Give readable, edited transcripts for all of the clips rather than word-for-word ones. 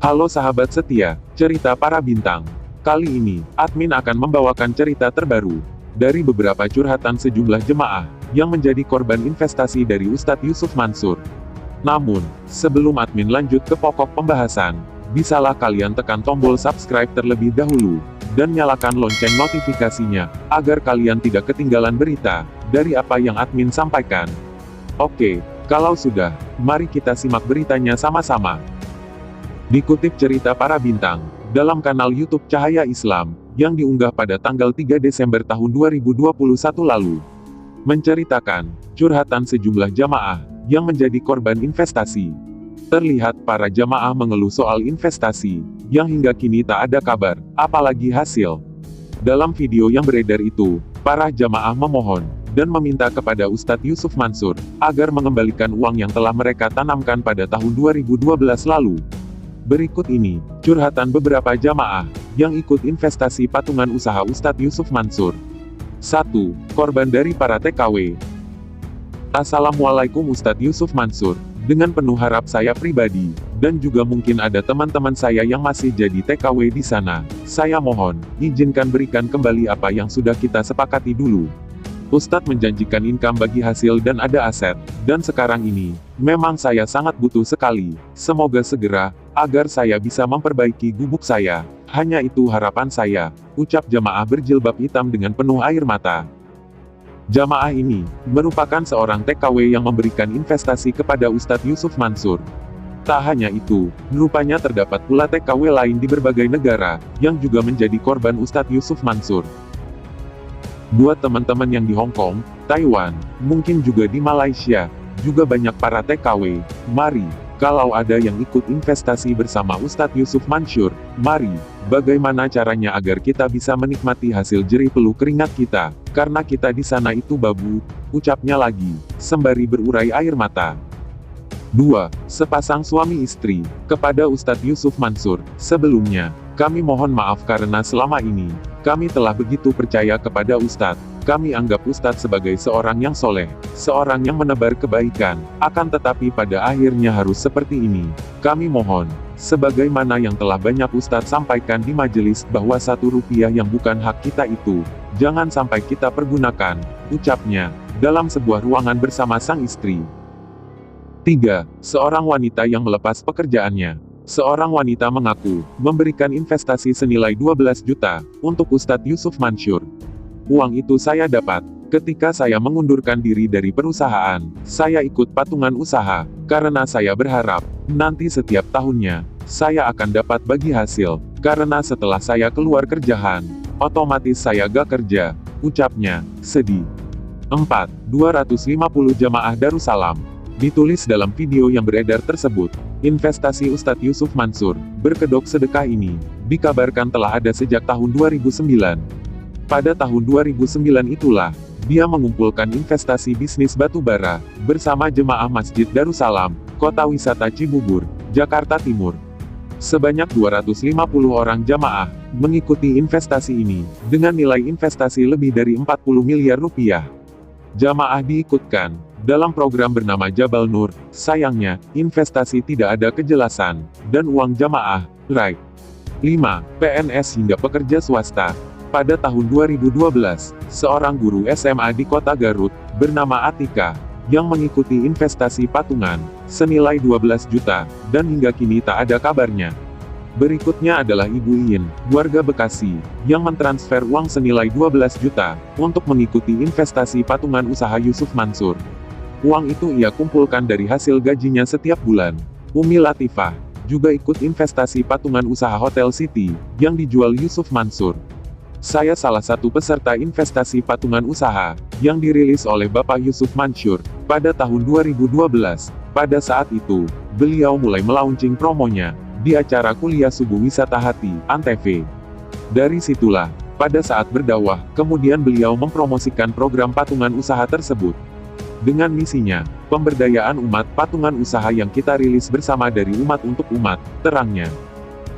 Halo sahabat setia, cerita para bintang. Kali ini, admin akan membawakan cerita terbaru dari beberapa curhatan sejumlah jemaah yang menjadi korban investasi dari Ustadz Yusuf Mansur. Namun, sebelum admin lanjut ke pokok pembahasan, bisalah kalian tekan tombol subscribe terlebih dahulu, dan nyalakan lonceng notifikasinya, agar kalian tidak ketinggalan berita dari apa yang admin sampaikan. Oke, kalau sudah, mari kita simak beritanya sama-sama. Dikutip cerita para bintang, dalam kanal YouTube Cahaya Islam, yang diunggah pada tanggal 3 Desember tahun 2021 lalu, menceritakan curhatan sejumlah jamaah yang menjadi korban investasi. Terlihat para jamaah mengeluh soal investasi, yang hingga kini tak ada kabar, apalagi hasil. Dalam video yang beredar itu, para jamaah memohon dan meminta kepada Ustadz Yusuf Mansur agar mengembalikan uang yang telah mereka tanamkan pada tahun 2012 lalu. Berikut ini, curhatan beberapa jamaah yang ikut investasi patungan usaha Ustadz Yusuf Mansur. 1. Korban dari para TKW. Assalamualaikum Ustadz Yusuf Mansur. Dengan penuh harap saya pribadi, dan juga mungkin ada teman-teman saya yang masih jadi TKW di sana, saya mohon, izinkan berikan kembali apa yang sudah kita sepakati dulu. Ustadz menjanjikan income bagi hasil dan ada aset, dan sekarang ini, memang saya sangat butuh sekali, semoga segera, agar saya bisa memperbaiki gubuk saya. Hanya itu harapan saya, ucap jamaah berjilbab hitam dengan penuh air mata. Jamaah ini, merupakan seorang TKW yang memberikan investasi kepada Ustadz Yusuf Mansur. Tak hanya itu, rupanya terdapat pula TKW lain di berbagai negara, yang juga menjadi korban Ustadz Yusuf Mansur. Buat teman-teman yang di Hong Kong, Taiwan, mungkin juga di Malaysia, juga banyak para TKW, mari, kalau ada yang ikut investasi bersama Ustadz Yusuf Mansur, mari, bagaimana caranya agar kita bisa menikmati hasil jerih peluh keringat kita, karena kita di sana itu babu, ucapnya lagi, sembari berurai air mata. 2. Sepasang suami istri, kepada Ustadz Yusuf Mansur, sebelumnya, kami mohon maaf karena selama ini, kami telah begitu percaya kepada Ustadz, kami anggap Ustadz sebagai seorang yang soleh, seorang yang menebar kebaikan, akan tetapi pada akhirnya harus seperti ini. Kami mohon, sebagaimana yang telah banyak Ustadz sampaikan di majelis bahwa Rp1 yang bukan hak kita itu, jangan sampai kita pergunakan, ucapnya, dalam sebuah ruangan bersama sang istri. 3. Seorang wanita yang melepas pekerjaannya. Seorang wanita mengaku, memberikan investasi senilai 12 juta, untuk Ustadz Yusuf Mansur. Uang itu saya dapat, ketika saya mengundurkan diri dari perusahaan, saya ikut patungan usaha, karena saya berharap, nanti setiap tahunnya, saya akan dapat bagi hasil, karena setelah saya keluar kerjaan, otomatis saya gak kerja, ucapnya, sedih. 4. 250 jamaah Darussalam. Ditulis dalam video yang beredar tersebut, investasi Ustadz Yusuf Mansur, berkedok sedekah ini, dikabarkan telah ada sejak tahun 2009. Pada tahun 2009 itulah, dia mengumpulkan investasi bisnis batubara, bersama jemaah Masjid Darussalam, Kota Wisata Cibubur, Jakarta Timur. Sebanyak 250 orang jamaah, mengikuti investasi ini, dengan nilai investasi lebih dari 40 miliar rupiah. Jamaah diikutkan dalam program bernama Jabal Nur. Sayangnya, investasi tidak ada kejelasan, dan uang jamaah, raib. 5. PNS hingga pekerja swasta. Pada tahun 2012, seorang guru SMA di kota Garut, bernama Atika, yang mengikuti investasi patungan, senilai 12 juta, dan hingga kini tak ada kabarnya. Berikutnya adalah Ibu Iin, warga Bekasi, yang mentransfer uang senilai 12 juta, untuk mengikuti investasi patungan usaha Yusuf Mansur. Uang itu ia kumpulkan dari hasil gajinya setiap bulan. Umi Latifah, juga ikut investasi patungan usaha Hotel City, yang dijual Yusuf Mansur. Saya salah satu peserta investasi patungan usaha, yang dirilis oleh Bapak Yusuf Mansur, pada tahun 2012. Pada saat itu, beliau mulai melaunching promonya, di acara kuliah subuh wisata hati, Antv. Dari situlah, pada saat berdakwah, kemudian beliau mempromosikan program patungan usaha tersebut. Dengan misinya, pemberdayaan umat patungan usaha yang kita rilis bersama dari umat untuk umat, terangnya.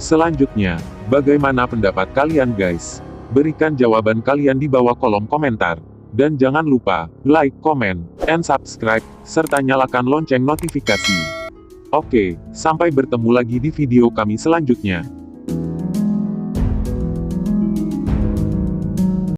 Selanjutnya, bagaimana pendapat kalian guys? Berikan jawaban kalian di bawah kolom komentar. Dan jangan lupa, like, comment, and subscribe, serta nyalakan lonceng notifikasi. Oke, sampai bertemu lagi di video kami selanjutnya.